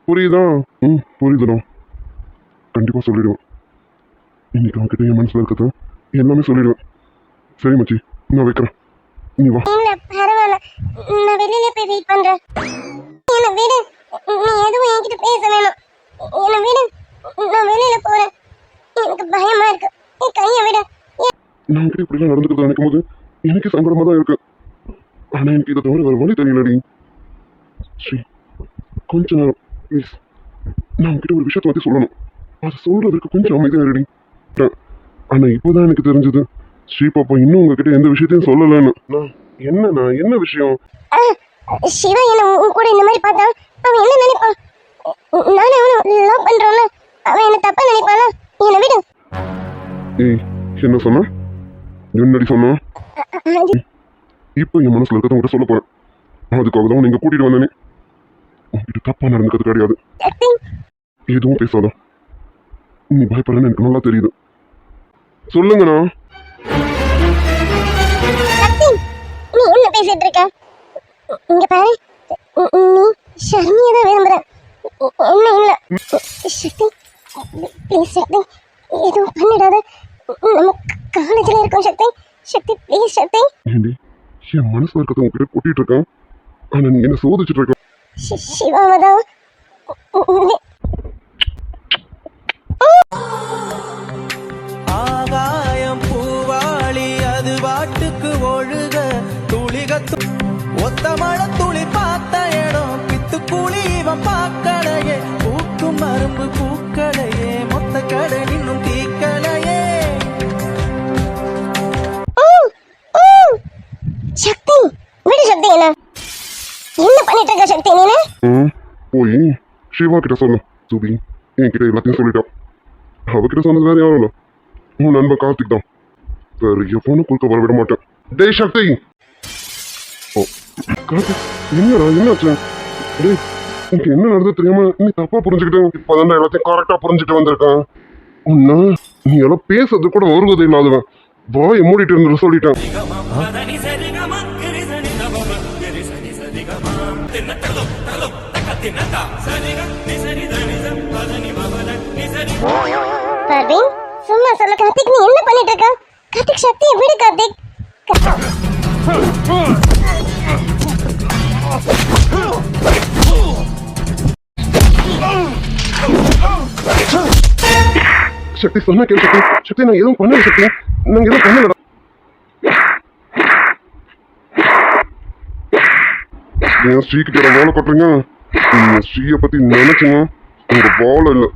புரியுதா? புரியுதுண்ணா. கண்டிப்பா சொல்லிடுவேன். இன்னைக்கு அவன்கிட்ட என் மனசுல இருக்கிறது எல்லாமே சொல்லிடுவேன். சரி மச்சி, நான் வைக்கிறேன். நீ வா. இல்ல பரவாயில்ல, நான் வெளியில போய் வெயிட் பண்றேன். என்ன விடு, நீ எதுவும் என்கிட்ட பேச வேணாம். என்ன விடு, நான் வெளியில போறேன். எனக்கு பயமா இருக்கு. என் கையை விடு. நான் கிட்ட இப்படிலாம் நடந்துக்கிறத நினைக்கும் போது எனக்கு சங்கடமா தான் இருக்கு. ஆனா எனக்கு இதை தவிர வேற வழி தெரியலடி. ஸ்ரீ, கொஞ்ச நேரம் ப்ளீஸ். நான் உங்ககிட்ட ஒரு விஷயத்தை பத்தி சொல்லணும். அதை சொல்றதுக்கு கொஞ்சம் அமைதியா இருடி. ஆனா இப்போதான் எனக்கு தெரிஞ்சது ஸ்ரீ பாப்பா இன்னும் உங்ககிட்ட எந்த விஷயத்தையும் சொல்லலன்னு. நான் என்ன விஷயம்? சிவா என்ன உன் கூட இந்த மாதிரி பார்த்தா அவன் என்ன நினைப்பான்? நானே அவனை லவ் பண்றோம்ல, அவன் என்ன தப்பா நினைப்பானா? என்ன விடு. ஏய், என்ன சொன்ன? என்னடி சொன்ன? இப்போ என் மனசுல இருக்கிறத உங்ககிட்ட சொல்ல போறேன். அதுக்காக தான் நீங்க கூட்டிட்டு வந்தேனே. உங்ககிட்ட தப்பா நடந்துக்கிறது கிடையாது. எதுவும் பேசாத. நீ பயப்படலன்னு எனக்கு நல்லா தெரியுது. சொல்லுங்கண்ணா. நீ என்ன பேசிட்டு இருக்க? இங்க பாரு, நீ ஷர்மியை தான் விரும்புற, என்ன இல்ல. சக்தி ப்ளீஸ், சக்தி எதுவும் பண்ணிடாத. நம்ம காலேஜ்ல இருக்கோம் சக்தி. சக்தி ப்ளீஸ் சக்தி. ஏண்டி, என் மனசுல இருக்கிறத உங்ககிட்ட கொட்டிட்டு இருக்கேன். ஆனா நீ என்ன சோதிச்சுட்டு இருக்க. சிவாவதான் ஆகாயம் பூவாளி அது வாட்டுக்கு ஒழுக துளிகத்து ஒத்த மழை துளி பார்த்த இடம் பித்து கூலி இவன் பார்க்கலையே பூக்கும் மரும்பு பூக்களையே மொத்த கடை இன்னும் தீக்கலையே. சக்தி விடு. சக்தி என்ன பண்ணிட்டு இருக்க சக்தி? நீ போய் சிவா கிட்ட சொன்ன. சுபி என்கிட்ட எல்லாத்தையும் சொல்லிட்டான். அவகிட்ட சொன்னது வேற யாரும் இல்ல, உன் நண்பன் கார்த்திக் தான். வேற எவனும் குறுக்க வர விட மாட்டேன். டேய் சக்தி. ஓ கார்த்திக், என்னடா என்னாச்சு? டேய், எனக்கு என்ன நடந்தது தெரியாம நீ தப்பா புரிஞ்சுக்கிட்டேன். இப்பதான் எல்லாத்தையும் கரெக்டா புரிஞ்சுட்டு வந்திருக்கேன். உன்ன நீ எல்லாம் பேசுறது கூட வருவதே இல்லாதவன். வாயை மூடிட்டு இருந்து சொல்லிட்டேன். பர்வீன் சும்மா சொல்ல. கார்த்திக் நீ என்ன பண்ணிட்டு இருக்க? கார்த்திக் சக்தியை விடு. கார்த்திக் சக்தி சொன்னா கேளு சக்தி. சக்தி நான் எதுவும் பண்ணல சக்தி. நாங்க எதுவும் பண்ணல. ஏன் ஸ்ரீ கிட்ட வாழை கட்டுறீங்க? ஸ்ரீயை பத்தி நினைச்சுங்க உங்க வாழை இல்லை.